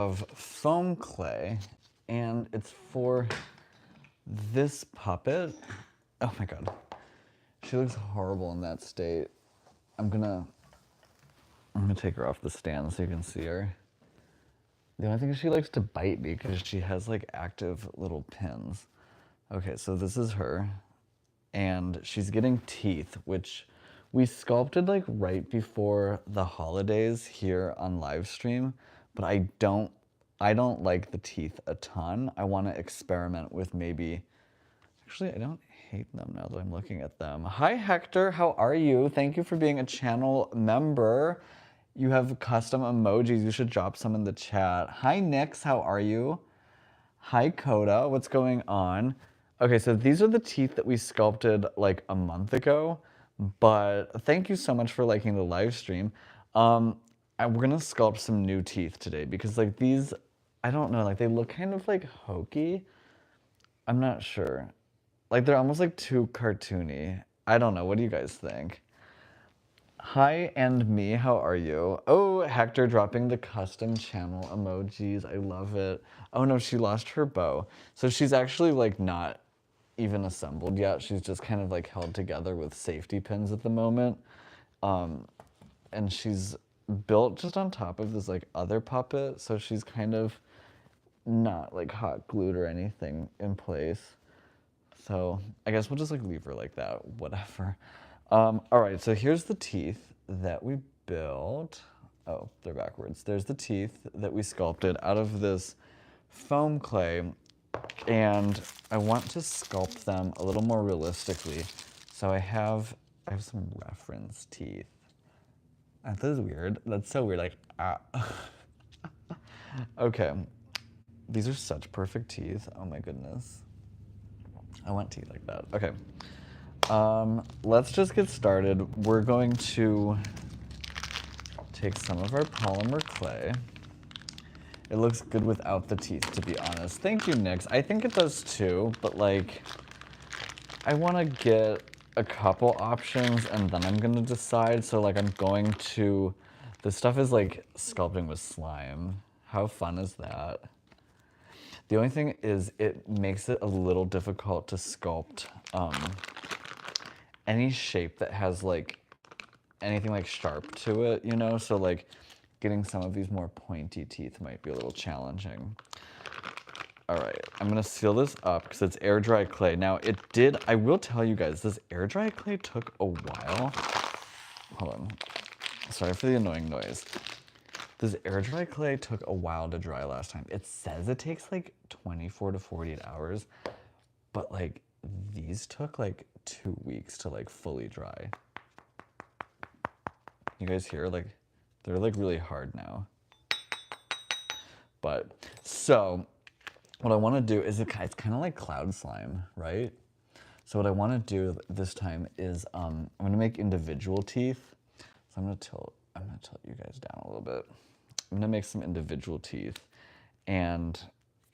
of foam clay, and it's for this puppet. Oh my god. She looks horrible in that state. I'm gonna take her off the stand so you can see her. The only thing is she likes to bite me because she has like active little pins. Okay, so this is her. And she's getting teeth, which we sculpted like right before the holidays here on live stream, but I don't like the teeth a ton. I want to experiment with maybe, actually I don't hate them now that I'm looking at them. Hi Hector, how are you? Thank you for being a channel member. You have custom emojis. You should drop some in the chat. Hi Nix, how are you? Hi Coda, what's going on? Okay, so these are the teeth that we sculpted like a month ago, but thank you so much for liking the live stream. We're gonna sculpt some new teeth today because like these, I don't know, like they look kind of like hokey. I'm not sure. Like they're almost like too cartoony. I don't know, what do you guys think? Hi and me, how are you? Oh, Hector dropping the custom channel emojis. I love it. Oh no, she lost her bow. So she's actually like not even assembled yet. She's just kind of like held together with safety pins at the moment. And she's built just on top of this like other puppet. So she's kind of not like hot glued or anything in place. So I guess we'll just like leave her like that, whatever. All right, so here's the teeth that we built. Oh, they're backwards. There's the teeth that we sculpted out of this foam clay, and I want to sculpt them a little more realistically. So I have some reference teeth. That is weird. That's so weird, like, ah. Okay, these are such perfect teeth. Oh my goodness. I want teeth like that. Okay. Let's just get started. We're going to take some of our polymer clay. It looks good without the teeth, to be honest. Thank you, Nix. I think it does too, but like, I want to get a couple options and then I'm going to decide. So like I'm going to, this stuff is like sculpting with slime. How fun is that? The only thing is it makes it a little difficult to sculpt any shape that has like anything like sharp to it, you know? So like getting some of these more pointy teeth might be a little challenging. All right, I'm gonna seal this up because it's air dry clay. Now I will tell you guys, this air dry clay took a while. Hold on, sorry for the annoying noise. This air dry clay took a while to dry last time. It says it takes like 24 to 48 hours, but like these took like 2 weeks to like fully dry. You guys hear, like, they're like really hard now. But, so, what I want to do is, it's kind of like cloud slime, right? So what I want to do this time is, I'm going to make individual teeth. So I'm going to tilt you guys down a little bit. I'm going to make some individual teeth, and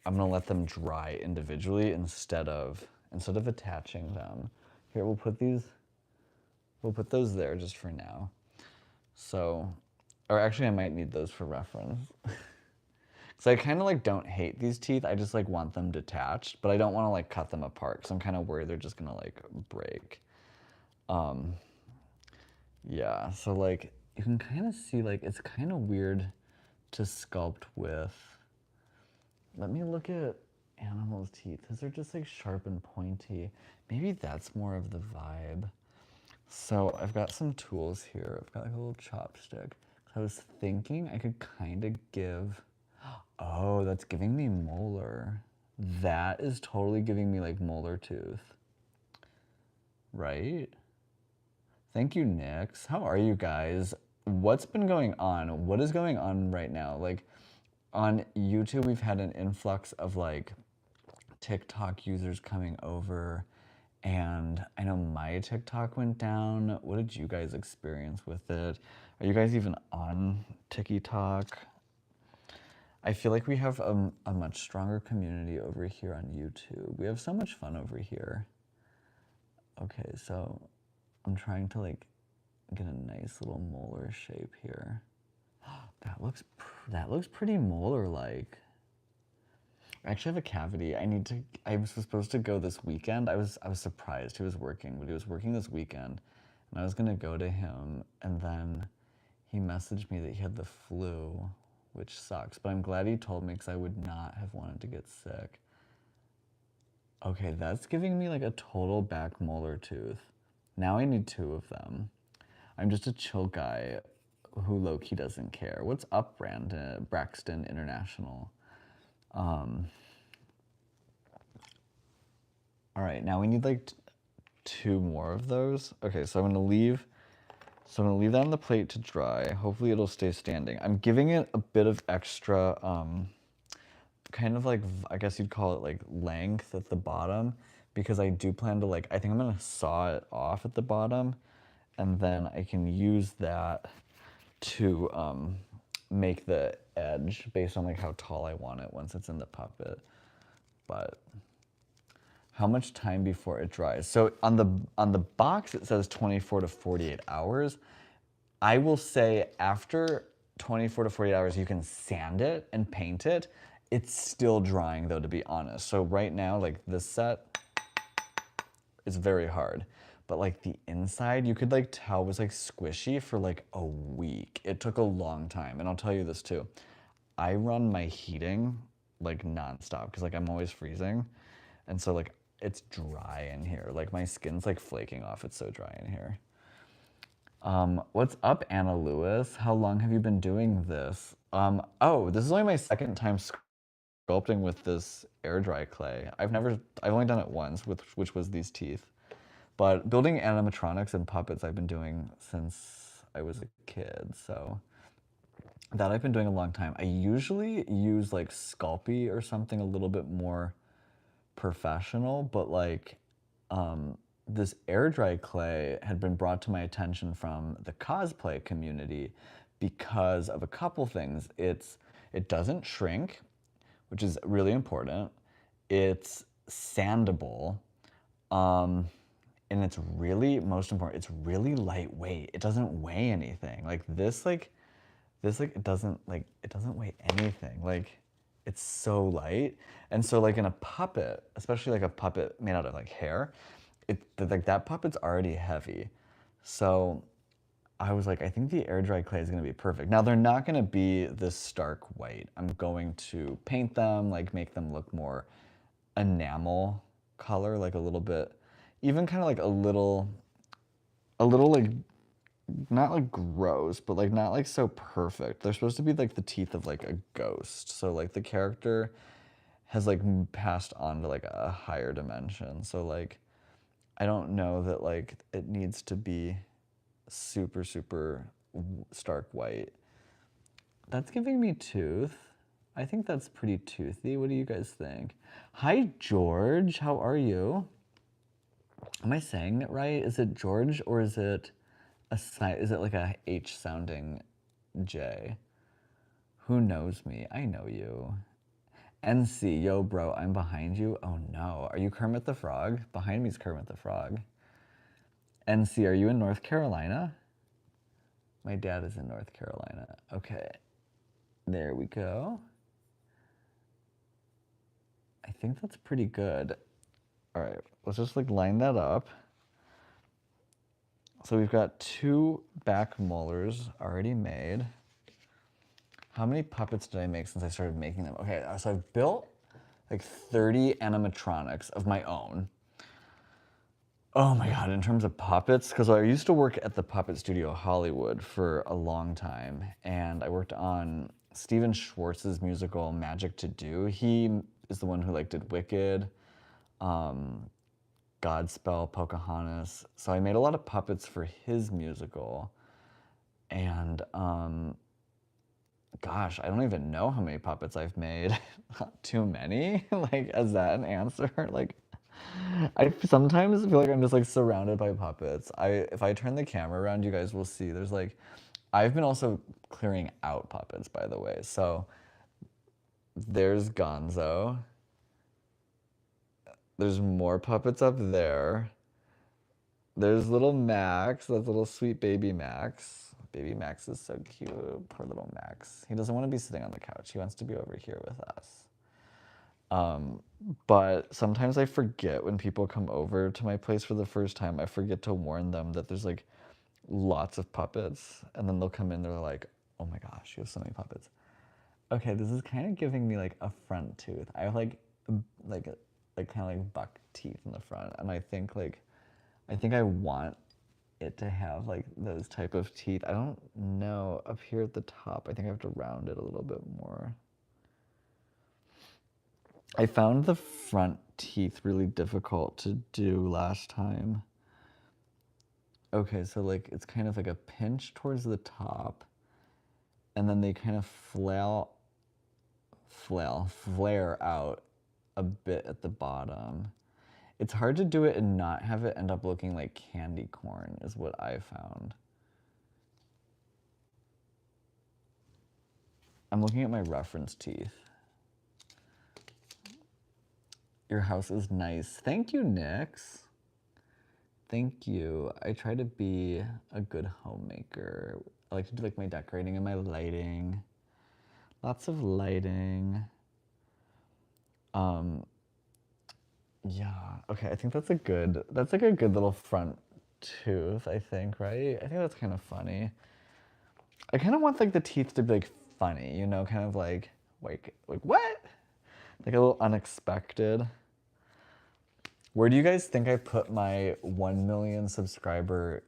I'm going to let them dry individually instead of attaching them. Here, we'll put those there just for now. So, or actually I might need those for reference. So I kind of like don't hate these teeth. I just like want them detached, but I don't want to like cut them apart because I'm kind of worried they're just gonna like break. Yeah, so like you can kind of see like it's kind of weird to sculpt with. Let me look at animals' teeth because they're just like sharp and pointy. Maybe that's more of the vibe. So I've got some tools here. I've got like a little chopstick. I was thinking I could kind of give, oh, that's giving me molar. That is totally giving me like molar tooth. Right? Thank you, Nix. How are you guys? What's been going on? What is going on right now? Like on YouTube, we've had an influx of like TikTok users coming over. And I know my TikTok went down. What did you guys experience with it? Are you guys even on TikTok? I feel like we have a much stronger community over here on YouTube. We have so much fun over here. Okay, so I'm trying to like get a nice little molar shape here. That looks pretty molar-like. I actually have a cavity. I was supposed to go this weekend. I was surprised he was working, but he was working this weekend. And I was gonna go to him, and then he messaged me that he had the flu, which sucks. But I'm glad he told me because I would not have wanted to get sick. Okay, that's giving me like a total back molar tooth. Now I need two of them. I'm just a chill guy who low-key doesn't care. What's up, Brandon, Braxton International? All right, now we need like two more of those. Okay, so I'm gonna leave that on the plate to dry. Hopefully it'll stay standing. I'm giving it a bit of extra, kind of like, I guess you'd call it like length at the bottom, because I do plan to like, I think I'm gonna saw it off at the bottom, and then I can use that to make the edge based on like how tall I want it once it's in the puppet. But how much time before it dries? So on the box it says 24 to 48 hours. I will say after 24 to 48 hours you can sand it and paint it. It's still drying though, to be honest. So right now, like this set is very hard. But like the inside, you could like tell was like squishy for like a week. It took a long time. And I'll tell you this too. I run my heating like nonstop because like I'm always freezing. And so like it's dry in here. Like my skin's like flaking off. It's so dry in here. What's up, Anna Lewis? How long have you been doing this? Oh, this is only my second time sculpting with this air dry clay. I've only done it once, which was these teeth. But building animatronics and puppets I've been doing since I was a kid, so that I've been doing a long time. I usually use like Sculpey or something a little bit more professional, but like this air dry clay had been brought to my attention from the cosplay community because of a couple things. It doesn't shrink, which is really important. It's sandable. And it's really, most important, it's really lightweight. It doesn't weigh anything. Like this, it doesn't weigh anything. Like it's so light. And so like in a puppet, especially like a puppet made out of like hair, like that puppet's already heavy. So I was like, I think the air dry clay is gonna be perfect. Now they're not gonna be this stark white. I'm going to paint them, like make them look more enamel color, like a little bit, even kind of like a little like, not like gross, but like not like so perfect. They're supposed to be like the teeth of like a ghost. So like the character has like passed on to like a higher dimension. So like, I don't know that like it needs to be super, super stark white. That's giving me tooth. I think that's pretty toothy. What do you guys think? Hi, George. How are you? Am I saying it right? Is it George or is it is it like a H sounding J? Who knows me? I know you. NC, yo, bro, I'm behind you. Oh no, are you Kermit the Frog? Behind me's Kermit the Frog. NC, are you in North Carolina? My dad is in North Carolina. Okay, there we go. I think that's pretty good. All right, let's just like line that up. So we've got two back molars already made. How many puppets did I make since I started making them? Okay, so I've built like 30 animatronics of my own. Oh my God, in terms of puppets, because I used to work at the Puppet Studio Hollywood for a long time, and I worked on Steven Schwartz's musical Magic to Do. He is the one who like did Wicked, Godspell, Pocahontas. So I made a lot of puppets for his musical, and gosh, I don't even know how many puppets I've made. Not too many. Like, is that an answer? Like, I sometimes feel like I'm just like surrounded by puppets. If I turn the camera around, you guys will see there's like, I've been also clearing out puppets, by the way. So there's Gonzo. There's more puppets up there. There's little Max, that's little sweet baby Max. Baby Max is so cute. Poor little Max. He doesn't want to be sitting on the couch. He wants to be over here with us. But sometimes I forget when people come over to my place for the first time, I forget to warn them that there's like lots of puppets. And then they'll come in, they're like, oh my gosh, you have so many puppets. Okay, this is kind of giving me like a front tooth. I have like kind of like buck teeth in the front. And I think I want it to have like those type of teeth. I don't know. Up here at the top, I think I have to round it a little bit more. I found the front teeth really difficult to do last time. Okay, so like it's kind of like a pinch towards the top, and then they kind of flare out a bit at the bottom. It's hard to do it and not have it end up looking like candy corn is what I found. I'm looking at my reference teeth. Your house is nice. Thank you, Nix. Thank you. I try to be a good homemaker. I like to do like my decorating and my lighting. Lots of lighting. Yeah. Okay, I think that's like a good little front tooth, I think, right? I think that's kind of funny. I kind of want like the teeth to be like funny, you know, kind of like what? Like a little unexpected. Where do you guys think I put my 1 million subscriber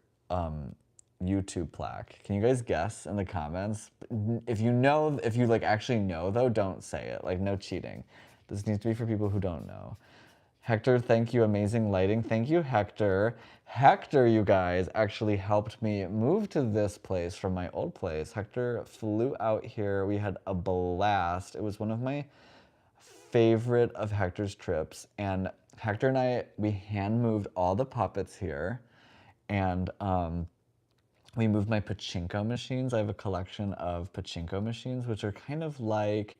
YouTube plaque? Can you guys guess in the comments? If you know, if you like actually know though, don't say it. Like no cheating. This needs to be for people who don't know. Hector, thank you. Amazing lighting. Thank you, Hector. Hector, you guys, actually helped me move to this place from my old place. Hector flew out here. We had a blast. It was one of my favorite of Hector's trips. And Hector and I, we hand moved all the puppets here. And we moved my pachinko machines. I have a collection of pachinko machines, which are kind of like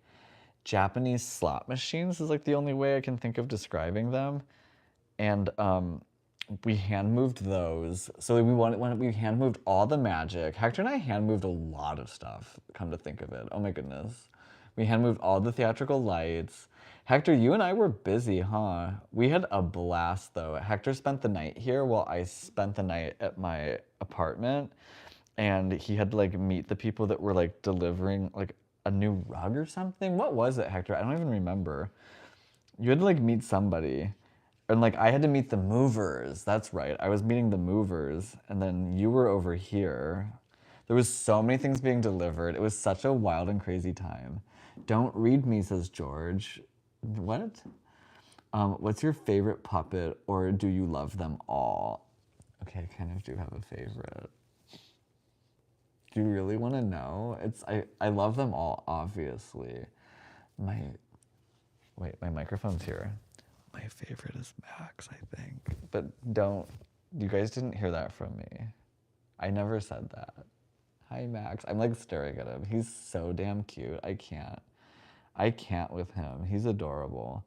Japanese slot machines is like the only way I can think of describing them. And we hand moved those. So we hand moved all the magic. Hector and I hand moved a lot of stuff, come to think of it. Oh my goodness. We hand moved all the theatrical lights. Hector, you and I were busy, huh? We had a blast though. Hector spent the night here while I spent the night at my apartment. And he had to like meet the people that were like delivering like a new rug or something. What was it, Hector? I don't even remember. You had to like meet somebody. And like I had to meet the movers. That's right. I was meeting the movers and then you were over here. There was so many things being delivered. It was such a wild and crazy time. Don't read me, says George. What? What's your favorite puppet or do you love them all? Okay, I kind of do have a favorite. Do you really want to know? I love them all, obviously. My microphone's here. My favorite is Max, I think. But you guys didn't hear that from me. I never said that. Hi, Max. I'm like staring at him. He's so damn cute. I can't with him. He's adorable.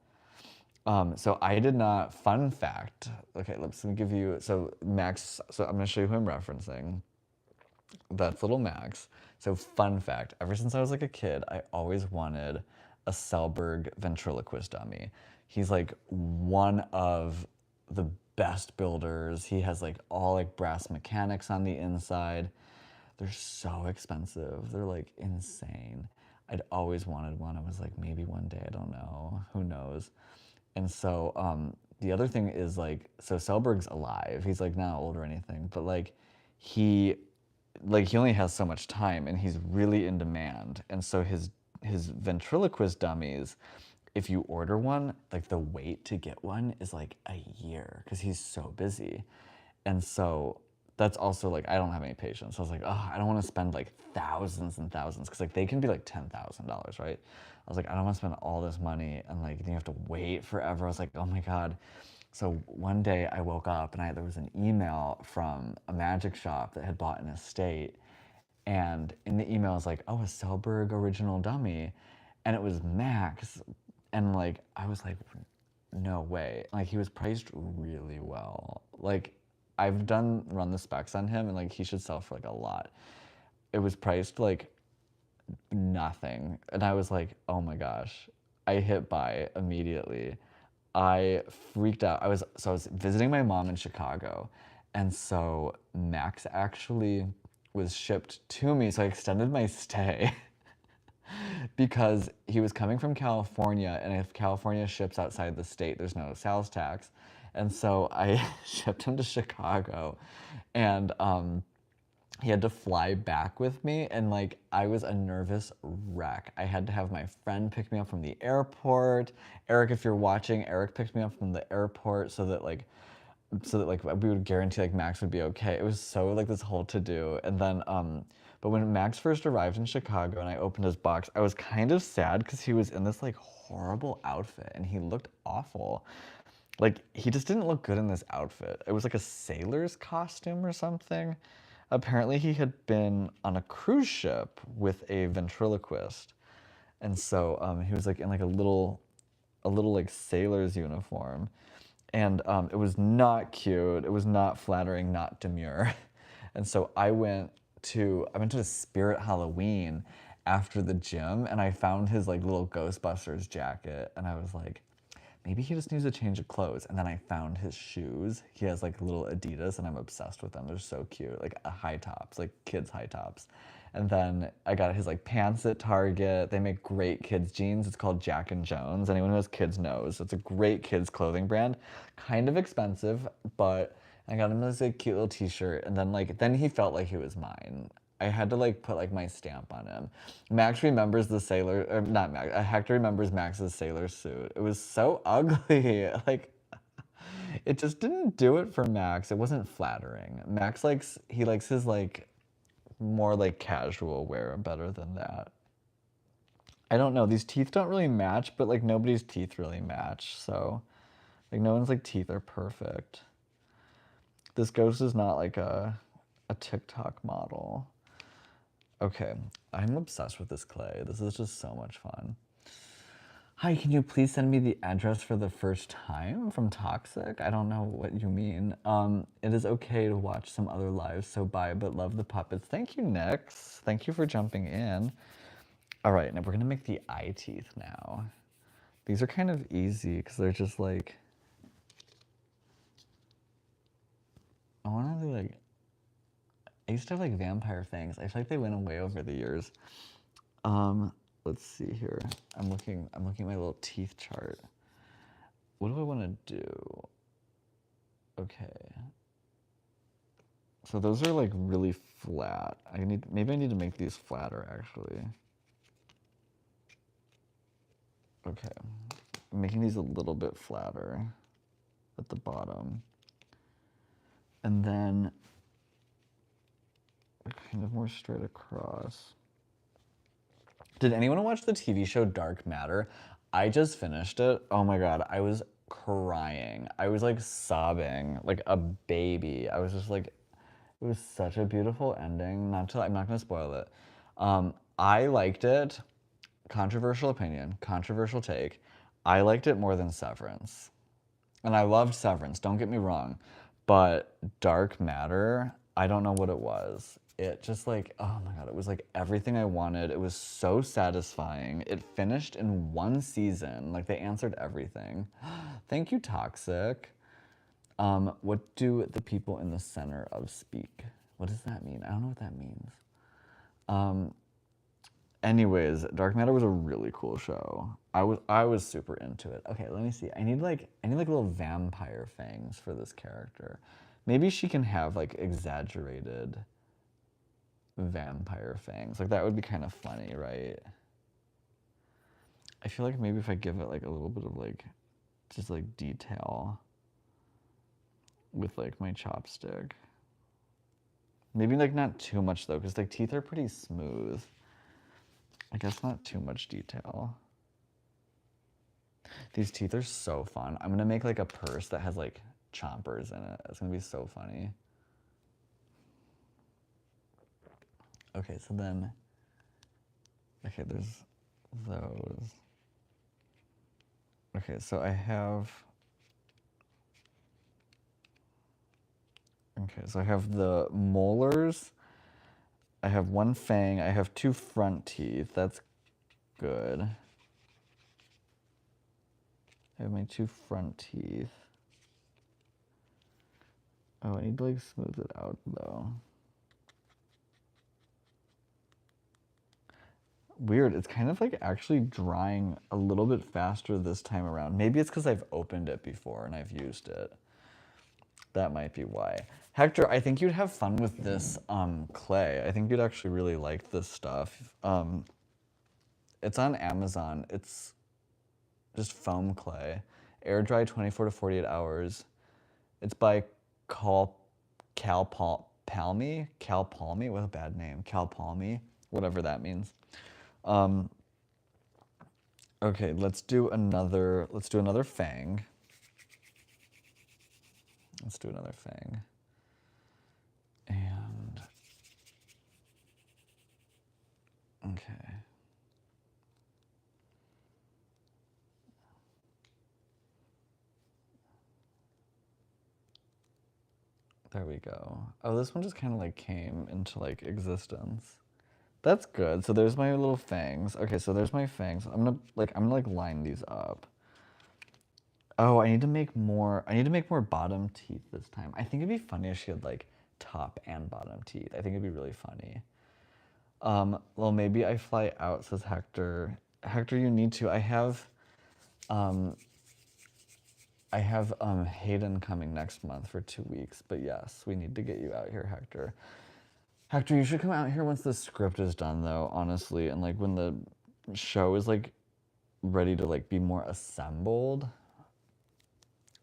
So I did not, fun fact. Okay, let me give you, so Max, so I'm gonna show you who I'm referencing. That's little Max. So fun fact, ever since I was like a kid, I always wanted a Selberg ventriloquist dummy. He's like one of the best builders. He has like all like brass mechanics on the inside. They're so expensive. They're like insane. I'd always wanted one. I was like, maybe one day, I don't know, who knows. And so the other thing is like, so Selberg's alive. He's like not old or anything, but like he only has so much time and he's really in demand. And so his ventriloquist dummies, if you order one, like the wait to get one is like a year because he's so busy. And so that's also like, I don't have any patience. So I was like, oh, I don't want to spend like thousands and thousands because like they can be like $10,000, right? I was like, I don't want to spend all this money and like you have to wait forever. I was like, oh my God. So one day I woke up and there was an email from a magic shop that had bought an estate. And in the email, it was like, oh, a Selberg original dummy. And it was Max. And like, I was like, no way. Like he was priced really well. Like I've run the specs on him and like he should sell for like a lot. it was priced like nothing. And I was like, oh my gosh. I hit buy immediately. I freaked out. I was visiting my mom in Chicago, and so Max actually was shipped to me, so I extended my stay because he was coming from California, and if California ships outside the state, there's no sales tax. And so I shipped him to Chicago, and he had to fly back with me, and like I was a nervous wreck. I had to have my friend pick me up from the airport. Eric, if you're watching, Eric picked me up from the airport so that like we would guarantee like Max would be okay. It was so like this whole to do. And then but when Max first arrived in Chicago and I opened his box, I was kind of sad because he was in this like horrible outfit and he looked awful. Like he just didn't look good in this outfit. It was like a sailor's costume or something. Apparently he had been on a cruise ship with a ventriloquist. And so he was like in like a little like sailor's uniform. And it was not cute. It was not flattering, not demure. And so I went to a Spirit Halloween after the gym, and I found his like little Ghostbusters jacket, and I was like, maybe he just needs a change of clothes. And then I found his shoes. He has like little Adidas, and I'm obsessed with them. They're so cute, like high tops, like kids high tops. And then I got his like pants at Target. They make great kids jeans. It's called Jack and Jones. Anyone who has kids knows. It's a great kids clothing brand. Kind of expensive, but I got him this like cute little t-shirt. And then he felt like he was mine. I had to like put like my stamp on him. Max remembers the sailor, or not Max, Hector remembers Max's sailor suit. It was so ugly. Like, it just didn't do it for Max. It wasn't flattering. He likes his like more like casual wear better than that. I don't know. These teeth don't really match, but like nobody's teeth really match. So like no one's like teeth are perfect. This ghost is not like a TikTok model. Okay, I'm obsessed with this clay. This is just so much fun. Hi, can you please send me the address for the first time from Toxic? I don't know what you mean. It is okay to watch some other lives, so bye, but love the puppets. Thank you, Nyx. Thank you for jumping in. All right, now we're gonna make the eye teeth now. These are kind of easy because they're just like, I wanna do like, I used to have like vampire fangs. I feel like they went away over the years. Let's see here. I'm looking at my little teeth chart. What do I want to do? Okay. So those are like really flat. Maybe I need to make these flatter actually. Okay. I'm making these a little bit flatter at the bottom. And then kind of more straight across. Did anyone watch the TV show Dark Matter? I just finished it. Oh my god, I was crying. I was like sobbing like a baby. I was just like, it was such a beautiful ending. I'm not gonna spoil it. I liked it. Controversial opinion, controversial take. I liked it more than Severance. And I loved Severance, don't get me wrong. But Dark Matter, I don't know what it was. It just like, oh my god, it was like everything I wanted. It was so satisfying. It finished in one season. Like they answered everything. Thank you, Toxic. What do the people in the center of speak? What does that mean? I don't know what that means. Anyways, Dark Matter was a really cool show. I was super into it. Okay, let me see. I need like little vampire fangs for this character. Maybe she can have like exaggerated vampire fangs. Like that would be kind of funny, right? I feel like maybe if I give it like a little bit of like just like detail with like my chopstick. Maybe like not too much though, because like teeth are pretty smooth. I guess not too much detail. These teeth are so fun. I'm gonna make like a purse that has like chompers in it. It's gonna be so funny. Okay, so then, okay, there's those. Okay, so I have, okay, so I have the molars. I have one fang. I have 2 front teeth. That's good. I have my 2 front teeth. Oh, I need to like smooth it out though. Weird, it's kind of like actually drying a little bit faster this time around. Maybe it's because I've opened it before and I've used it. That might be why. Hector, I think you'd have fun with this clay. I think you'd actually really like this stuff. It's on Amazon. It's just foam clay. Air dry 24 to 48 hours. It's by Cal Palmy? Cal Palmy? What a bad name. Cal Palmy, whatever that means. Okay, let's do another fang. Let's do another fang. And okay. There we go. Oh, this one just kind of like came into like existence. That's good. So there's my little fangs. Okay, so there's my fangs. I'm gonna line these up. Oh, I need to make more bottom teeth this time. I think it'd be funny if she had like top and bottom teeth. I think it'd be really funny. Well, maybe I fly out, says Hector. Hector, you need to. I have Hayden coming next month for 2 weeks, but yes, we need to get you out here, Hector. Hector, you should come out here once the script is done, though, honestly, and like when the show is like ready to like be more assembled.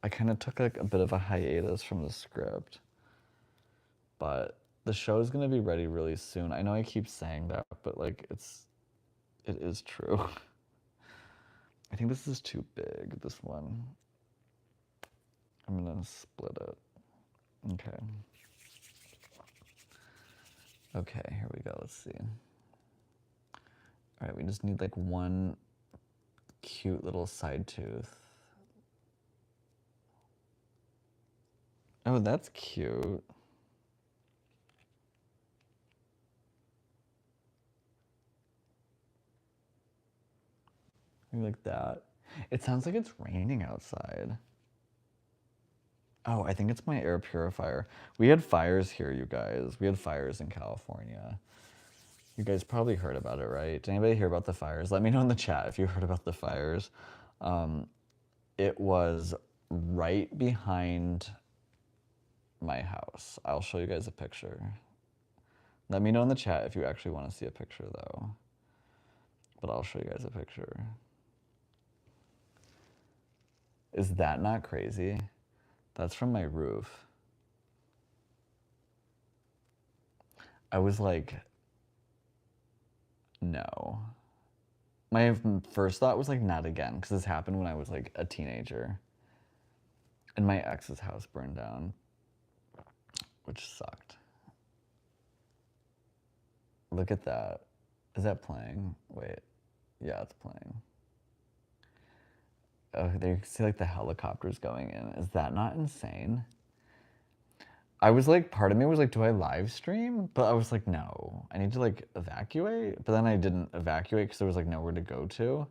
I kind of took like a bit of a hiatus from the script, but the show is gonna be ready really soon. I know I keep saying that, but like it is true. I think this is too big, this one. I'm gonna split it. Okay. Okay, here we go, let's see. All right, we just need like one cute little side tooth. Oh, that's cute. Maybe like that. It sounds like it's raining outside. Oh, I think it's my air purifier. We had fires here, you guys. We had fires in California. You guys probably heard about it, right? Did anybody hear about the fires? Let me know in the chat if you heard about the fires. It was right behind my house. I'll show you guys a picture. Let me know in the chat if you actually want to see a picture, though. But I'll show you guys a picture. Is that not crazy? That's from my roof. I was like, no. My first thought was like, not again, because this happened when I was like a teenager. And my ex's house burned down, which sucked. Look at that. Is that playing? Wait. Yeah, it's playing. Oh, there you can see like the helicopters going in. Is that not insane? I was like, part of me was like, do I live stream? But I was like, no, I need to like evacuate. But then I didn't evacuate because there was like nowhere to go to.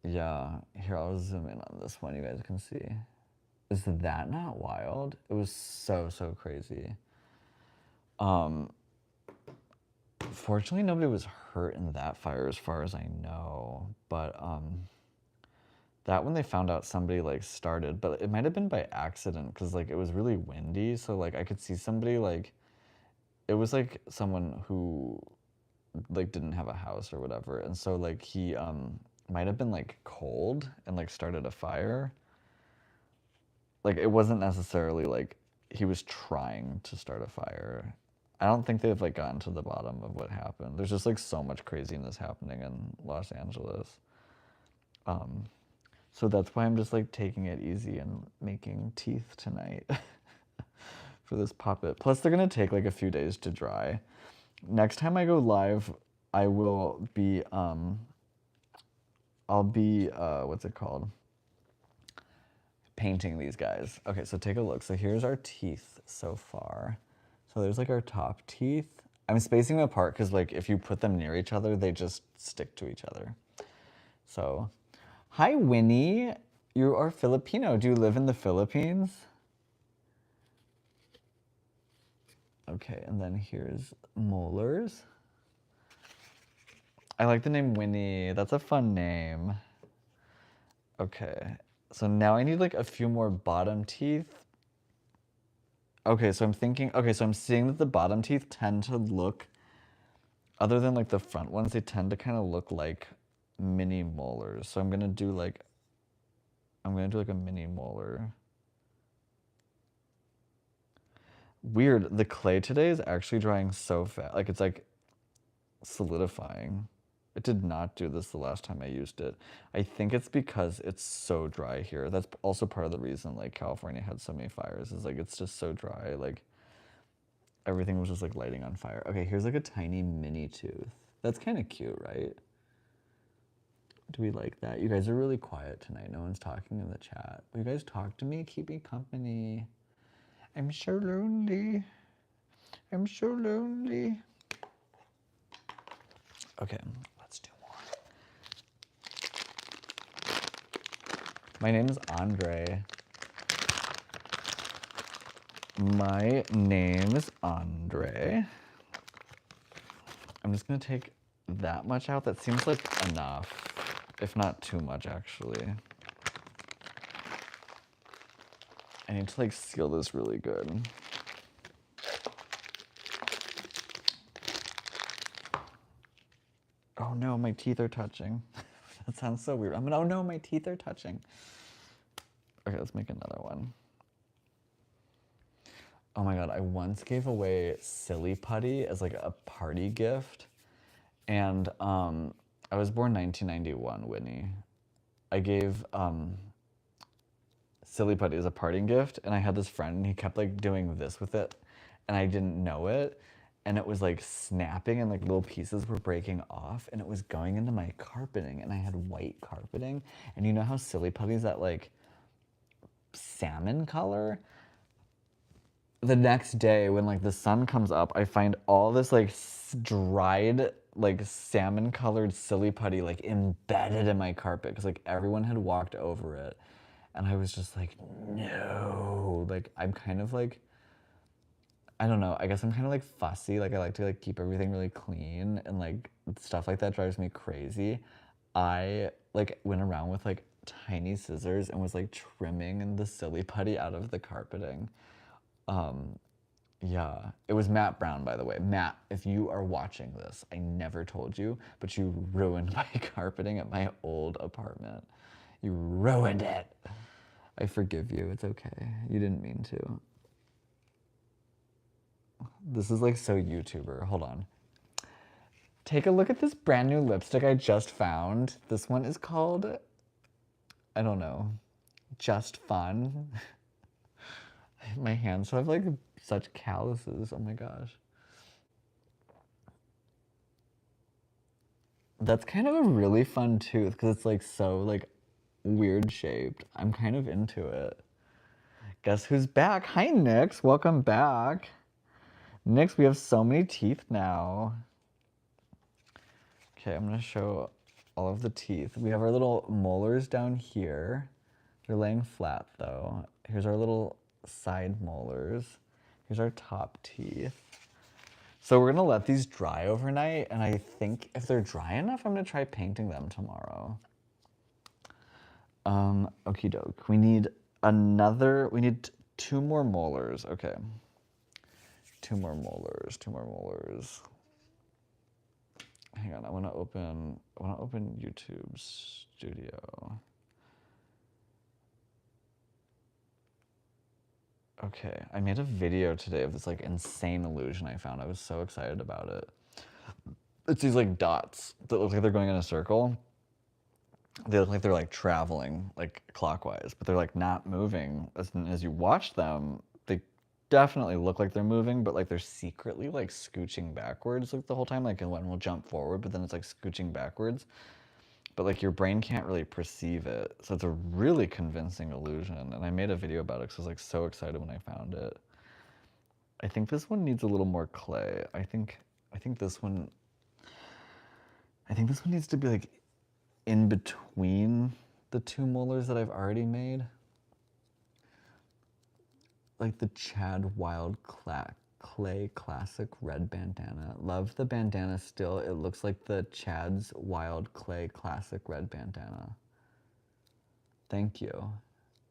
Yeah, here, I'll zoom in on this one, you guys can see. Is that not wild? It was so crazy. Fortunately, nobody was hurt in that fire as far as I know. But that one they found out somebody like started, but it might have been by accident because like it was really windy. So like I could see somebody like, it was like someone who like didn't have a house or whatever. And so like he might have been like cold and like started a fire. Like it wasn't necessarily like he was trying to start a fire. I don't think they've like gotten to the bottom of what happened. There's just like so much craziness happening in Los Angeles. So that's why I'm just like taking it easy and making teeth tonight for this puppet. Plus they're gonna take like a few days to dry. Next time I go live, I will be, I'll be, what's it called? Painting these guys. Okay, so take a look. So here's our teeth so far. So there's like our top teeth. I'm spacing them apart because like if you put them near each other, they just stick to each other. So, hi Winnie, you are Filipino. Do you live in the Philippines? Okay, and then here's molars. I like the name Winnie. That's a fun name. Okay, so now I need like a few more bottom teeth. Okay, so I'm thinking, okay, so I'm seeing that the bottom teeth tend to look, other than like the front ones, they tend to kind of look like mini molars. So I'm gonna do like a mini molar. Weird, the clay today is actually drying so fast. Like it's like solidifying. It did not do this the last time I used it. I think it's because it's so dry here. That's also part of the reason like California had so many fires, is like it's just so dry. Like everything was just like lighting on fire. Okay, here's like a tiny mini tooth. That's kind of cute, right? Do we like that? You guys are really quiet tonight. No one's talking in the chat. Will you guys talk to me? Keep me company. I'm so lonely. I'm so lonely. Okay, let's do more. My name is Andre. My name is Andre. I'm just gonna take that much out. That seems like enough, if not too much actually. I need to like seal this really good. Oh no, my teeth are touching. That sounds so weird. Oh no, my teeth are touching. Okay, let's make another one. Oh my god, I once gave away Silly Putty as like a party gift. And I was born 1991, Whitney. I gave Silly Putty as a parting gift, and I had this friend, and he kept like doing this with it, and I didn't know it, and it was like snapping, and like little pieces were breaking off, and it was going into my carpeting, and I had white carpeting, and you know how Silly Putty's that like salmon color? The next day when like the sun comes up, I find all this like dried like salmon colored Silly Putty like embedded in my carpet because like everyone had walked over it, and I was just like, no, like I'm kind of like, I don't know, I guess I'm kind of like fussy, like I like to like keep everything really clean, and like stuff like that drives me crazy. I like went around with like tiny scissors and was like trimming the Silly Putty out of the carpeting. Yeah, it was Matt Brown, by the way. Matt, if you are watching this, I never told you, but you ruined my carpeting at my old apartment. You ruined it. I forgive you. It's okay. You didn't mean to. This is like so YouTuber. Hold on. Take a look at this brand new lipstick I just found. This one is called, I don't know, Just Fun. My hands have like such calluses. Oh my gosh. That's kind of a really fun tooth because it's like so like weird shaped. I'm kind of into it. Guess who's back? Hi, Nyx. Welcome back. Nyx, we have so many teeth now. Okay, I'm going to show all of the teeth. We have our little molars down here. They're laying flat, though. Here's our little side molars. Here's our top teeth. So we're going to let these dry overnight, and I think if they're dry enough, I'm going to try painting them tomorrow. Okie doke. We need two more molars. Okay. Two more molars. Hang on, I wanna open YouTube Studio. Okay, I made a video today of this like insane illusion I found. I was so excited about it. It's these like dots that look like they're going in a circle. They look like they're like traveling like clockwise, but they're like not moving. As you watch them, they definitely look like they're moving, but like they're secretly like scooching backwards like the whole time. Like one will jump forward, but then it's like scooching backwards. But like your brain can't really perceive it. So it's a really convincing illusion. And I made a video about it because I was like so excited when I found it. I think this one needs a little more clay. I think this one needs to be like in between the two molars that I've already made. Like the Chad Wild Clay Classic Red Bandana. Love the bandana still. It looks like the Chad's Wild Clay Classic Red Bandana. Thank you.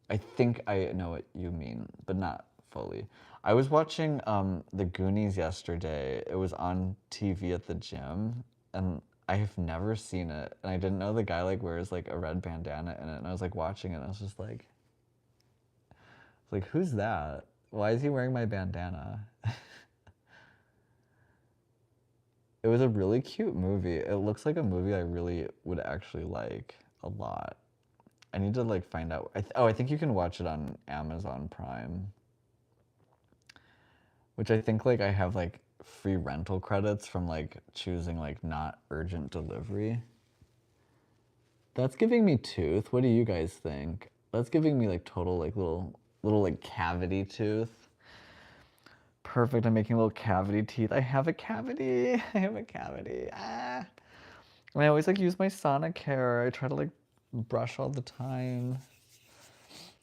I think I know what you mean, but not fully. I was watching The Goonies yesterday. It was on TV at the gym, and I have never seen it. And I didn't know the guy like wears like a red bandana in it. And I was like watching it, and I was just like, who's that? Why is he wearing my bandana? It was a really cute movie. It looks like a movie I really would actually like a lot. I need to like find out. I think you can watch it on Amazon Prime, which I think like I have like free rental credits from like choosing like not urgent delivery. That's giving me tooth. What do you guys think? That's giving me like total like little like cavity tooth. Perfect. I'm making little cavity teeth. I have a cavity. I have a cavity. Ah. And I always like use my Sonicare. I try to like brush all the time.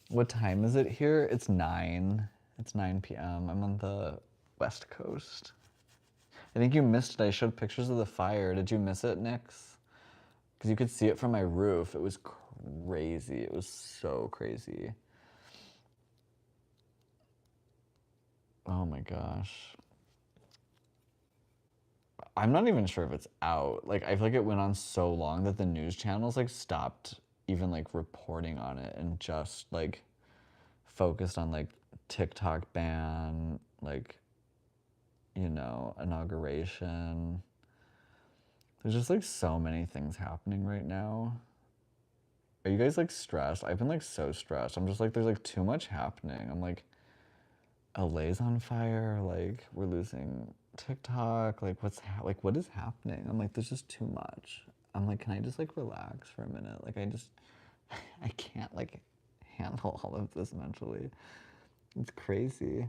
What time is it here? It's 9. It's 9 p.m. I'm on the West Coast. I think you missed it. I showed pictures of the fire. Did you miss it, Nix? Because you could see it from my roof. It was crazy. It was so crazy. Oh my gosh. I'm not even sure if it's out. Like, I feel like it went on so long that the news channels like stopped even like reporting on it and just like focused on like TikTok ban, like, you know, inauguration. There's just like so many things happening right now. Are you guys like stressed? I've been like so stressed. I'm just like, there's like too much happening. I'm like, LA's on fire. Like, we're losing TikTok. Like, what is happening? I'm like, there's just too much. I'm like, can I just like relax for a minute? Like, I can't like handle all of this mentally. It's crazy.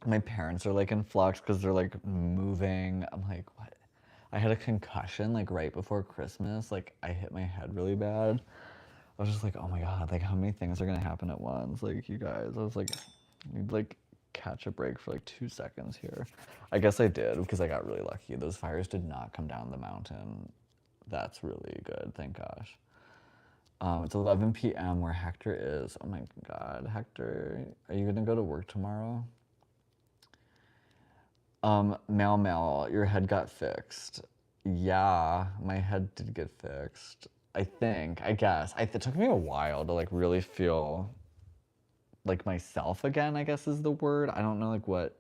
My parents are like in flux because they're like moving. I'm like, what? I had a concussion like right before Christmas. Like I hit my head really bad. I was just like, oh my God, like how many things are gonna happen at once? Like you guys, I was like, you'd like catch a break for like 2 seconds here. I guess I did because I got really lucky. Those fires did not come down the mountain. That's really good, thank gosh. It's 11 p.m. where Hector is. Oh my God, Hector, are you gonna go to work tomorrow? Mal, your head got fixed. Yeah, my head did get fixed. I think, I guess. It took me a while to like really feel like myself again, I guess is the word. I don't know like what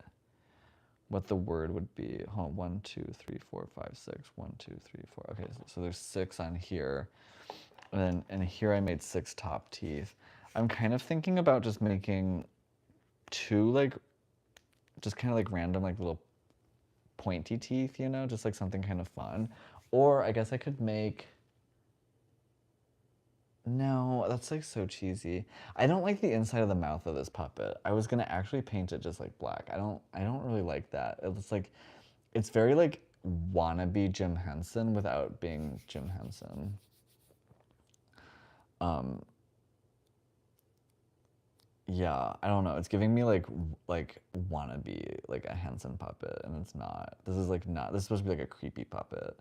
the word would be. Hold on, 1, 2, 3, 4, 5, 6. 1, 2, 3, 4. Okay, so there's 6 on here. And here I made 6 top teeth. I'm kind of thinking about just making 2 like, just kind of like random like little pointy teeth, you know, just like something kind of fun. Or I guess I could make, no, that's like so cheesy. I don't like the inside of the mouth of this puppet. I was gonna actually paint it just like black. I don't really like that. It's like, it's very like wannabe Jim Henson without being Jim Henson. Yeah, I don't know. It's giving me like wannabe like a Henson puppet, and it's not. This is like not. This is supposed to be like a creepy puppet.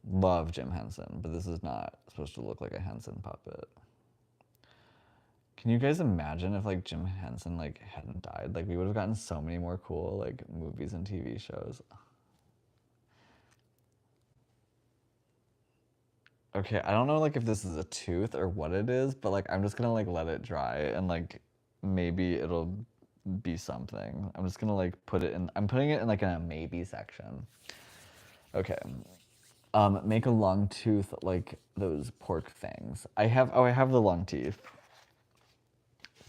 Love Jim Henson, but this is not supposed to look like a Henson puppet. Can you guys imagine if like Jim Henson like hadn't died? Like we would have gotten so many more cool like movies and TV shows. Okay, I don't know like if this is a tooth or what it is, but like I'm just gonna like let it dry and like maybe it'll be something. I'm just gonna like put it in. I'm putting it in like in a maybe section. Okay. Make a long tooth like those pork fangs. I have the long teeth.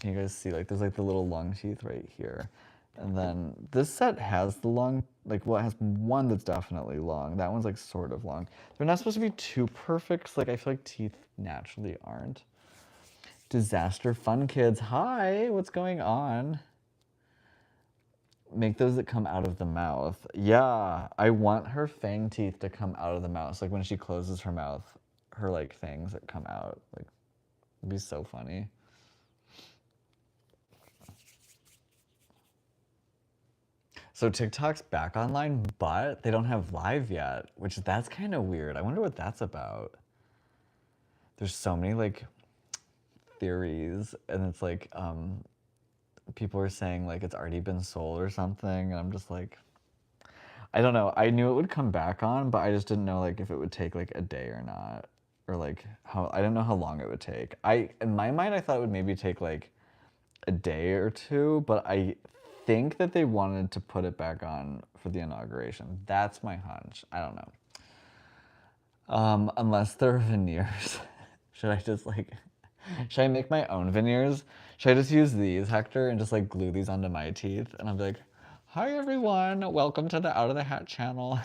Can you guys see like there's like the little long teeth right here. And then this set has the long, like well it has one that's definitely long. That one's like sort of long. They're not supposed to be too perfect, like I feel like teeth naturally aren't. Disaster fun kids. Hi, what's going on? Make those that come out of the mouth. Yeah, I want her fang teeth to come out of the mouth. So, like when she closes her mouth, her like fangs that come out. Like, it'd be so funny. So TikTok's back online, but they don't have live yet, which that's kind of weird. I wonder what that's about. There's so many like theories, and it's like people are saying like it's already been sold or something, and I'm just like, I don't know. I knew it would come back on, but I just didn't know like if it would take like a day or not, or like how I didn't know how long it would take. In my mind I thought it would maybe take like a day or two, but I think that they wanted to put it back on for the inauguration. That's my hunch. I don't know. Unless they're veneers. Should I just like, should I make my own veneers? Should I just use these, Hector, and just like glue these onto my teeth? And I'll be like, hi everyone, welcome to the Out of the Hat channel.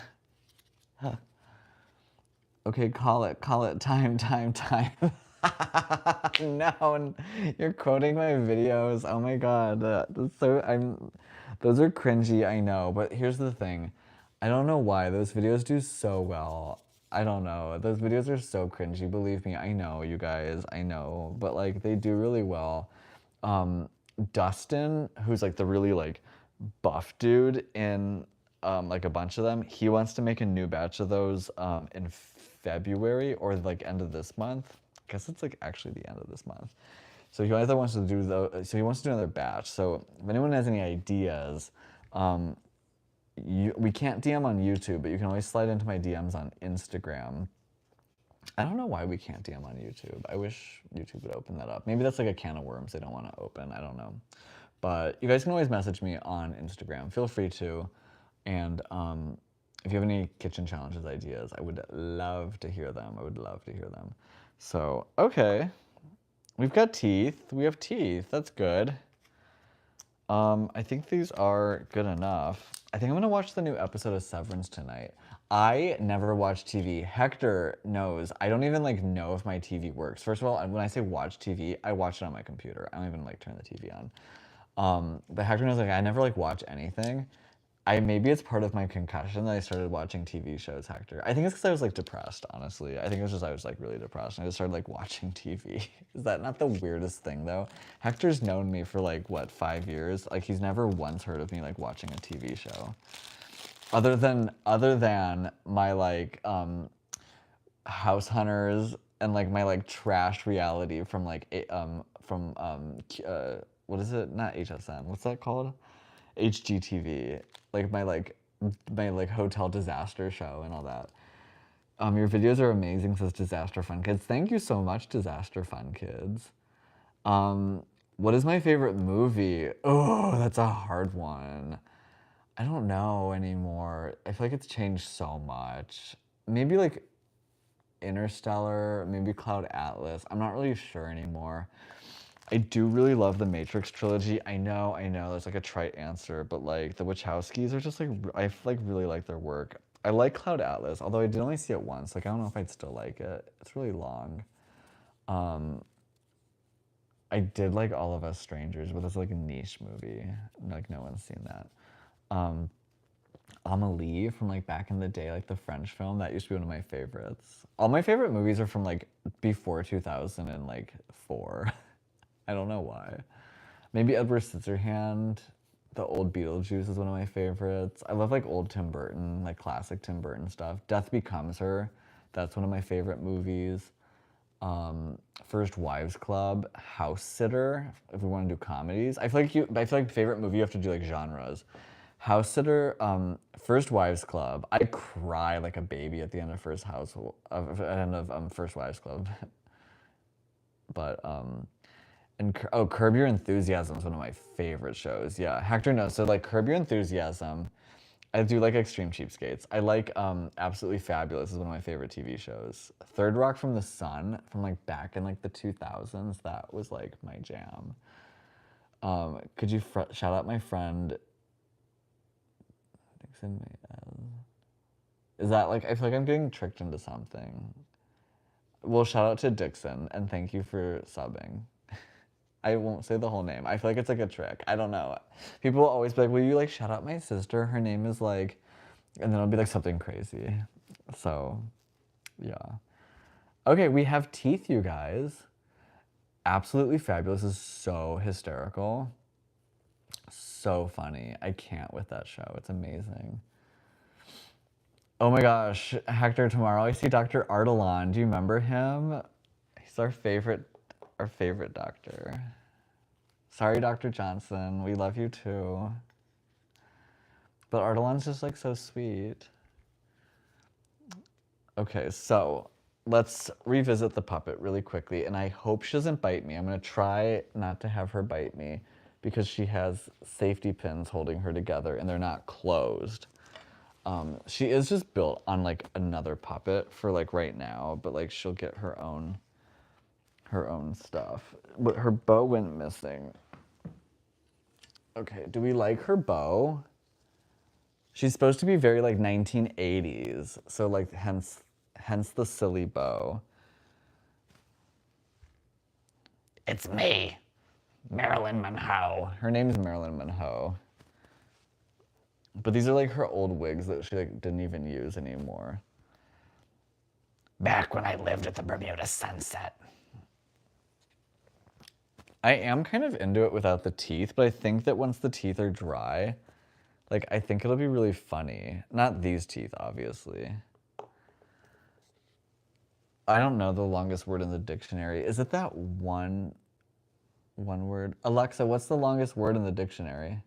Okay, call it, time. No, you're quoting my videos. Oh my god, those are cringy, I know, but here's the thing. I don't know why those videos do so well. I don't know. Those videos are so cringy, believe me. I know, you guys, I know, but like they do really well. Dustin, who's like the really like buff dude in like a bunch of them, he wants to make a new batch of those in February or like end of this month. I guess it's like actually the end of this month. So he either wants to do so he wants to do another batch. So if anyone has any ideas, we can't DM on YouTube, but you can always slide into my DMs on Instagram. I don't know why we can't DM on YouTube. I wish YouTube would open that up. Maybe that's like a can of worms they don't want to open. I don't know. But you guys can always message me on Instagram. Feel free to. And if you have any kitchen challenges ideas, I would love to hear them. I would love to hear them. So, okay. We've got teeth. We have teeth. That's good. I think these are good enough. I think I'm gonna watch the new episode of Severance tonight. I never watch TV. Hector knows. I don't even like know if my TV works. First of all, when I say watch TV, I watch it on my computer. I don't even like turn the TV on. But Hector knows like I never like watch anything. Maybe it's part of my concussion that I started watching TV shows, Hector. I think it's because I was like depressed, honestly. I think it was just I was like really depressed and I just started like watching TV. Is that not the weirdest thing though? Hector's known me for like what, 5 years? Like he's never once heard of me like watching a TV show. Other than my like House Hunters and like my like trash reality from like what is it? Not HSN. What's that called? HGTV. Like my hotel disaster show and all that. Your videos are amazing, says Disaster Fun Kids. Thank you so much, Disaster Fun Kids. What is my favorite movie? Oh, that's a hard one. I don't know anymore. I feel like it's changed so much. Maybe like Interstellar, maybe Cloud Atlas. I'm not really sure anymore. I do really love the Matrix trilogy. I know, there's like a trite answer, but like the Wachowskis are just like, I like really like their work. I like Cloud Atlas, although I did only see it once. Like I don't know if I'd still like it. It's really long. I did like All of Us Strangers, but it's like a niche movie. Like no one's seen that. Amelie from like back in the day, like the French film, that used to be one of my favorites. All my favorite movies are from like before 2004. I don't know why. Maybe Edward Scissorhand, the old Beetlejuice is one of my favorites. I love like old Tim Burton, like classic Tim Burton stuff. Death Becomes Her, that's one of my favorite movies. First Wives Club, House Sitter, if we want to do comedies. I feel like favorite movie you have to do like genres. House Sitter, First Wives Club. I cry like a baby at the end of First Wives Club. But and Curb Your Enthusiasm is one of my favorite shows. Yeah, Hector knows. So like Curb Your Enthusiasm. I do like Extreme Cheapskates. I like Absolutely Fabulous is one of my favorite TV shows. Third Rock from the Sun from like back in like the 2000s. That was like my jam. Could you shout out my friend Dixon? Is that like, I feel like I'm getting tricked into something. Well, shout out to Dixon and thank you for subbing. I won't say the whole name. I feel like it's like a trick. I don't know. People will always be like, will you like shout out my sister? Her name is like, and then it'll be like something crazy. So, yeah. Okay, we have teeth, you guys. Absolutely fabulous. This is so hysterical. So funny. I can't with that show. It's amazing. Oh my gosh, Hector, tomorrow I see Dr. Ardalan. Do you remember him? He's our favorite doctor. Sorry, Dr. Johnson. We love you too. But Ardalan's just like so sweet. Okay, so let's revisit the puppet really quickly, and I hope she doesn't bite me. I'm gonna try not to have her bite me because she has safety pins holding her together and they're not closed. She is just built on like another puppet for like right now, but like she'll get her own stuff. But her bow went missing. Okay, do we like her bow? She's supposed to be very like 1980s, so like hence the silly bow. It's me, Marilyn Monroe. Her name's Marilyn Monroe. But these are like her old wigs that she like didn't even use anymore. Back when I lived at the Bermuda Sunset. I am kind of into it without the teeth, but I think that once the teeth are dry, like I think it'll be really funny. Not these teeth, obviously. I don't know the longest word in the dictionary. Is it that one word? Alexa, what's the longest word in the dictionary?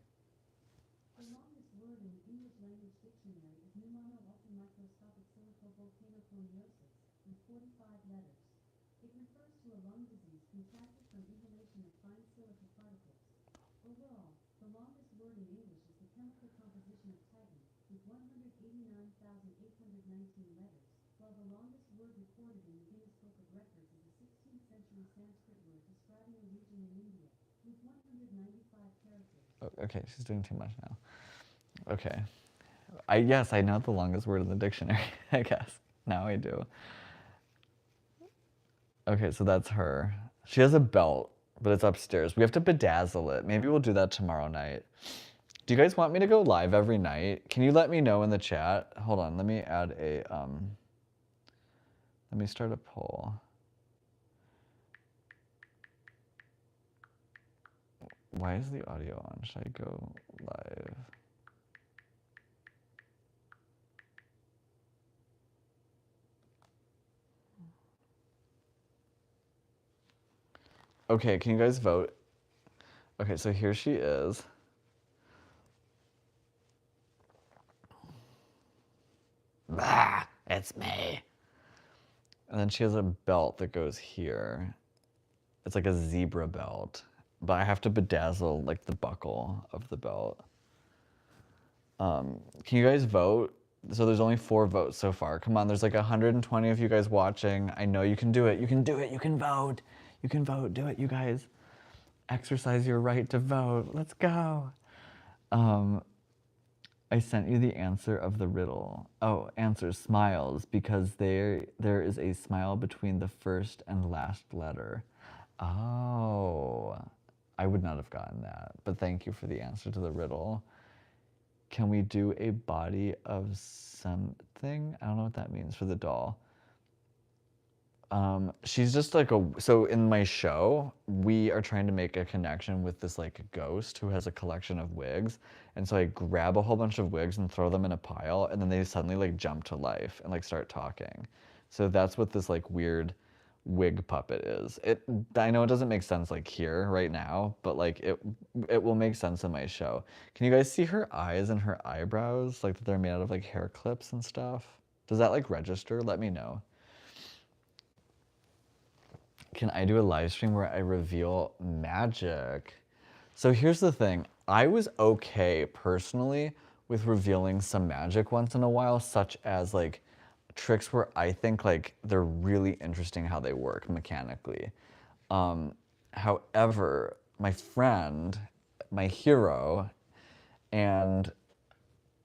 The longest word in the English language dictionary is pneumomicroscopic silicovolcanoconiosis, with 45 letters. It refers to a lung disease contracted from inhalation of fine silica particles. Overall, the longest word in English is the chemical composition of titin, with 189,819 letters, while the longest word recorded in the Guinness Book of Records is a 16th century Sanskrit word describing a region in India, with 195 characters. Oh, okay, she's doing too much now. Okay. Yes, I know the longest word in the dictionary, I guess. Now I do. Okay, so that's her. She has a belt, but it's upstairs. We have to bedazzle it. Maybe we'll do that tomorrow night. Do you guys want me to go live every night? Can you let me know in the chat? Hold on, let me add a, let me start a poll. Why is the audio on? Should I go live? Okay, can you guys vote? Okay, so here she is. Bah, it's me. And then she has a belt that goes here. It's like a zebra belt, but I have to bedazzle like the buckle of the belt. Can you guys vote? So there's only 4 votes so far. Come on, there's like 120 of you guys watching. I know you can do it. You can do it. You can vote. You can vote. Do it, you guys. Exercise your right to vote. Let's go. I sent you the answer of the riddle. Oh, answer smiles, because there is a smile between the first and last letter. Oh, I would not have gotten that, but thank you for the answer to the riddle. Can we do a body of something? I don't know what that means for the doll. She's just like so in my show, we are trying to make a connection with this like ghost who has a collection of wigs. And so I grab a whole bunch of wigs and throw them in a pile, and then they suddenly like jump to life and like start talking. So that's what this like weird wig puppet is. I know it doesn't make sense like here right now, but like it will make sense in my show. Can you guys see her eyes and her eyebrows, like that they're made out of like hair clips and stuff? Does that like register? Let me know. Can I do a live stream where I reveal magic? So here's the thing. I was okay personally with revealing some magic once in a while, such as like tricks where I think like they're really interesting how they work mechanically. However, my friend, my hero, and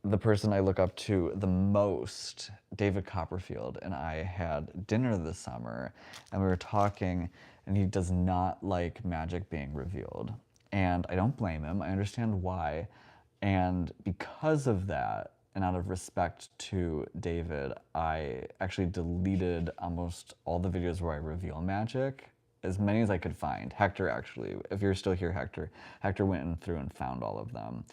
the person I look up to the most, David Copperfield, and I had dinner this summer, and we were talking, and he does not like magic being revealed. And I don't blame him. I understand why. And because of that, and out of respect to David, I actually deleted almost all the videos where I reveal magic, as many as I could find. Hector, actually, if you're still here, Hector went through and found all of them.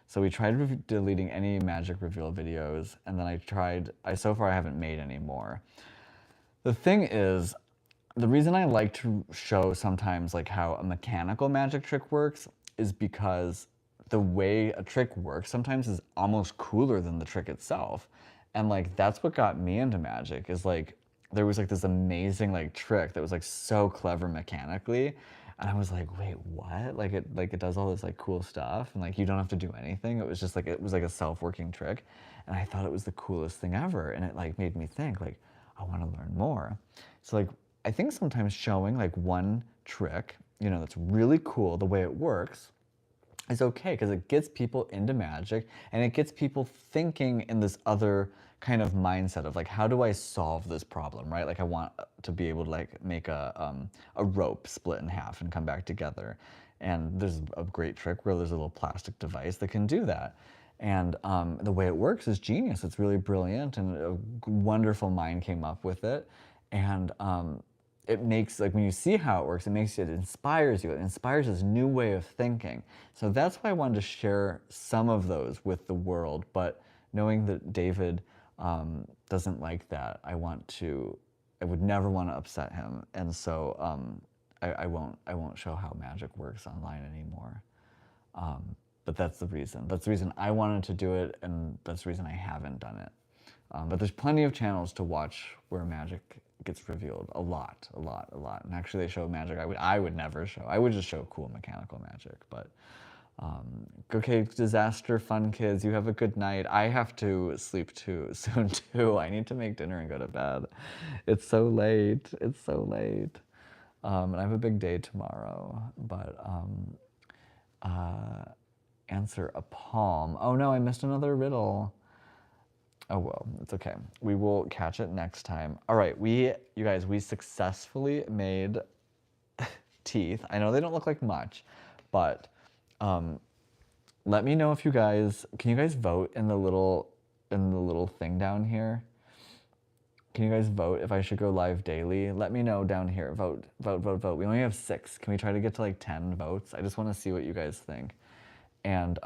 So we tried deleting any magic reveal videos, and then so far I haven't made any more. The thing is, the reason I like to show sometimes like how a mechanical magic trick works is because the way a trick works sometimes is almost cooler than the trick itself. And like that's what got me into magic, is like there was like this amazing like trick that was like so clever mechanically, and I was like, wait, what? Like it does all this like cool stuff, and like you don't have to do anything. It was just like, it was like a self-working trick, and I thought it was the coolest thing ever, and it like made me think like, I want to learn more. So like I think sometimes showing like one trick, you know, that's really cool the way it works is okay, because it gets people into magic, and it gets people thinking in this other kind of mindset of like, how do I solve this problem, right? Like I want to be able to like make a rope split in half and come back together. And there's a great trick where there's a little plastic device that can do that. And the way it works is genius. It's really brilliant, and a wonderful mind came up with it. And it makes, like when you see how it works, it inspires you. It inspires this new way of thinking. So that's why I wanted to share some of those with the world. But knowing that David doesn't like that, I would never want to upset him. And so I won't show how magic works online anymore. But that's the reason. That's the reason I wanted to do it, and that's the reason I haven't done it. But there's plenty of channels to watch where magic gets revealed. A lot. And actually they show magic I would never show. I would just show cool mechanical magic. But okay, disaster fun kids, you have a good night. I have to sleep soon too. I need to make dinner and go to bed. It's so late. And I have a big day tomorrow. But answer a palm. Oh no, I missed another riddle. Oh well, it's okay. We will catch it next time. All right, you guys, we successfully made teeth. I know they don't look like much, but let me know if you guys, can you guys vote in the little thing down here? Can you guys vote if I should go live daily? Let me know down here. Vote. We only have 6. Can we try to get to like 10 votes? I just want to see what you guys think. And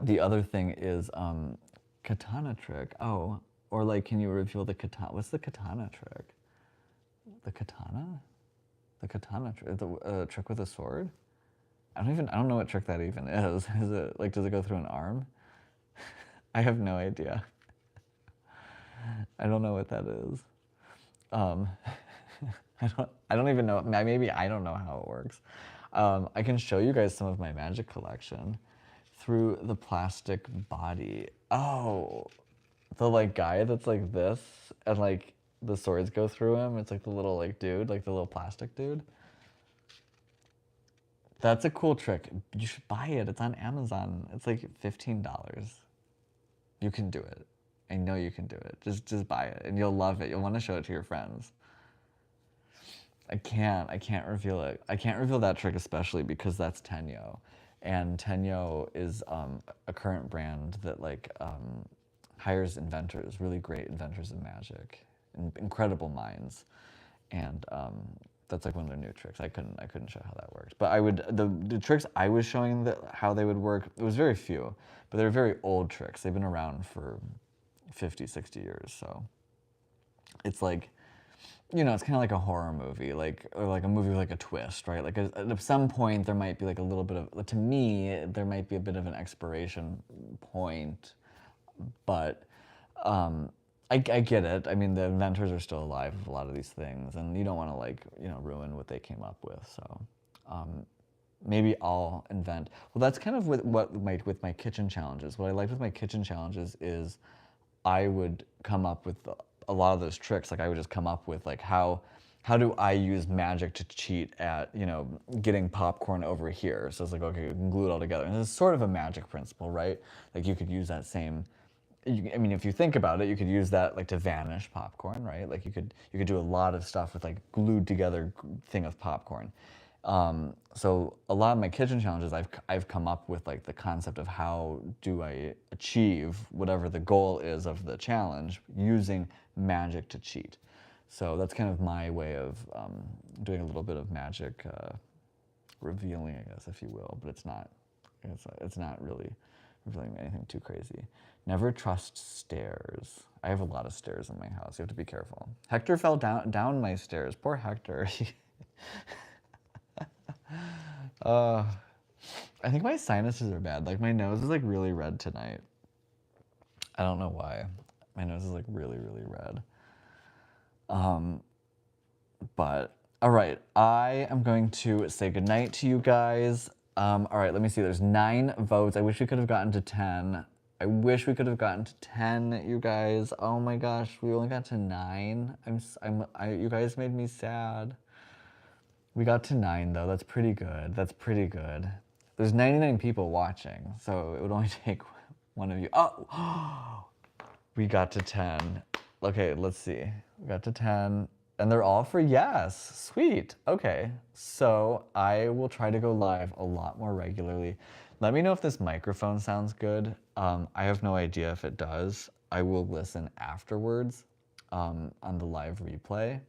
the other thing is katana trick. Oh, or like, can you reveal the katana? What's the katana trick? The katana? The katana trick? The trick with a sword? I don't know what trick that even is. Is it like, does it go through an arm? I have no idea. I don't know what that is. I don't even know. Maybe I don't know how it works. I can show you guys some of my magic collection through the plastic body. Oh, the like guy that's like this, and like the swords go through him. It's like the little like dude, like the little plastic dude. That's a cool trick. You should buy it. It's on Amazon. It's like $15. You can do it. I know you can do it. Just buy it, and you'll love it. You'll want to show it to your friends. I can't reveal it. I can't reveal that trick especially because that's Tenyo. And Tenyo is a current brand that like hires inventors, really great inventors in magic, incredible minds. And that's like one of their new tricks. I couldn't show how that works. But the tricks I was showing how they would work, it was very few, but they're very old tricks. They've been around for 50, 60 years. So it's like, you know, it's kind of like a horror movie, or like a movie with like a twist, right? Like at some point there might be like a little bit of, to me, there might be a bit of an expiration point, but I get it. I mean, the inventors are still alive with a lot of these things, and you don't want to like, you know, ruin what they came up with. So maybe I'll invent. Well, that's kind of with my kitchen challenges. What I like with my kitchen challenges is I would come up with a lot of those tricks. Like I would just come up with like how how do I use magic to cheat at, you know, getting popcorn over here? So it's like, okay, you can glue it all together. And it's sort of a magic principle, right? Like you could use that same, I mean, if you think about it, you could use that like to vanish popcorn, right? Like you could do a lot of stuff with like glued together thing of popcorn. So a lot of my kitchen challenges, I've come up with like the concept of how do I achieve whatever the goal is of the challenge using magic to cheat. So that's kind of my way of doing a little bit of magic revealing, I guess, if you will. But it's not really revealing anything too crazy. Never trust stairs. I have a lot of stairs in my house. You have to be careful. Hector fell down my stairs. Poor Hector. I think my sinuses are bad. Like my nose is like really red tonight. I don't know why. My nose is like really, really red. But all right, I am going to say goodnight to you guys. All right, let me see. There's 9 votes. I wish we could have gotten to 10. I wish we could have gotten to 10, you guys. Oh my gosh, we only got to 9. You guys made me sad. We got to 9 though. That's pretty good. That's pretty good. There's 99 people watching, so it would only take one of you. Oh, we got to 10. Okay, let's see. We got to 10, and they're all for yes. Sweet. Okay, so I will try to go live a lot more regularly. Let me know if this microphone sounds good. I have no idea if it does. I will listen afterwards on the live replay.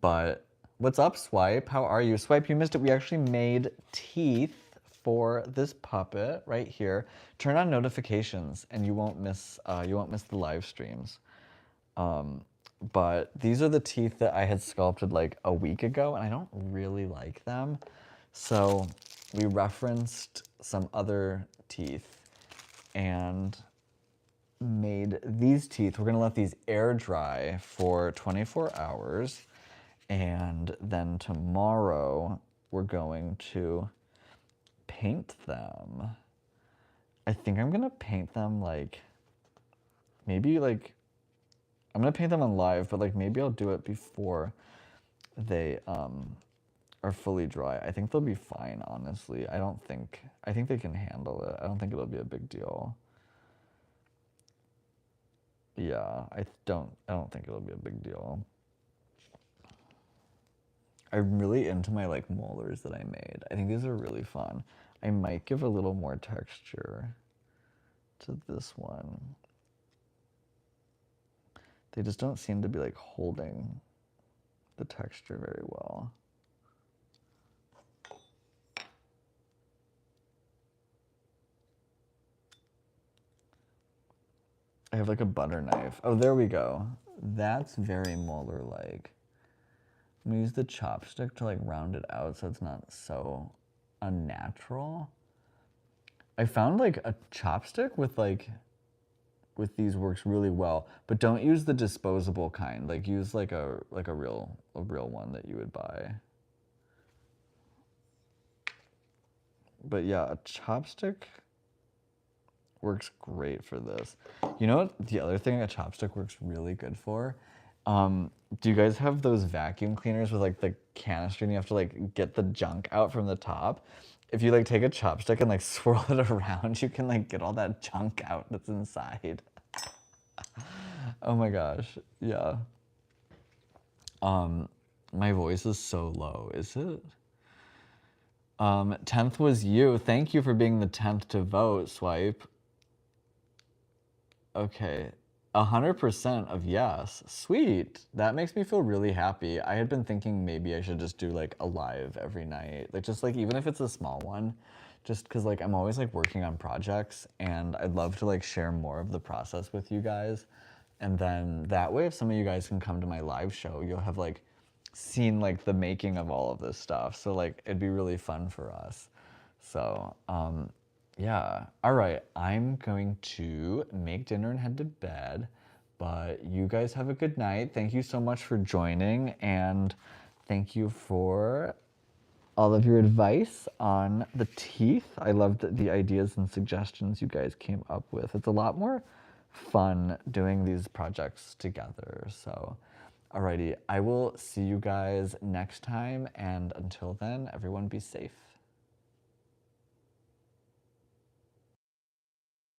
But what's up, Swipe? How are you? Swipe, you missed it. We actually made teeth for this puppet right here. Turn on notifications and you won't miss the live streams. But these are the teeth that I had sculpted like a week ago, and I don't really like them. So we referenced some other teeth and made these teeth. We're gonna let these air dry for 24 hours. And then tomorrow we're going to paint them. I think I'm gonna paint them like, maybe like, I'm gonna paint them on live, but like maybe I'll do it before they are fully dry. I think they'll be fine, honestly. I think they can handle it. I don't think it'll be a big deal. Yeah, I don't think it'll be a big deal. I'm really into my like molars that I made. I think these are really fun. I might give a little more texture to this one. They just don't seem to be like holding the texture very well. I have like a butter knife. Oh, there we go. That's very molar-like. I'm gonna use the chopstick to like round it out so it's not so unnatural. I found like a chopstick with these works really well, but don't use the disposable kind. Like use like a real one that you would buy. But yeah, a chopstick works great for this. You know what? The other thing a chopstick works really good for? Do you guys have those vacuum cleaners with like the canister and you have to like get the junk out from the top? If you like take a chopstick and like swirl it around, you can like get all that junk out that's inside. Oh my gosh, yeah. My voice is so low, is it? 10th was you. Thank you for being the 10th to vote, Swipe. Okay, 100% of yes. Sweet. That makes me feel really happy. I had been thinking maybe I should just do like a live every night. Like just like even if it's a small one, just cause like I'm always like working on projects and I'd love to like share more of the process with you guys. And then that way if some of you guys can come to my live show, you'll have like seen like the making of all of this stuff. So like it'd be really fun for us. So yeah, all right, I'm going to make dinner and head to bed, but you guys have a good night. Thank you so much for joining, and thank you for all of your advice on the teeth. I loved the ideas and suggestions you guys came up with. It's a lot more fun doing these projects together, so Alrighty, I will see you guys next time, and until then, everyone be safe.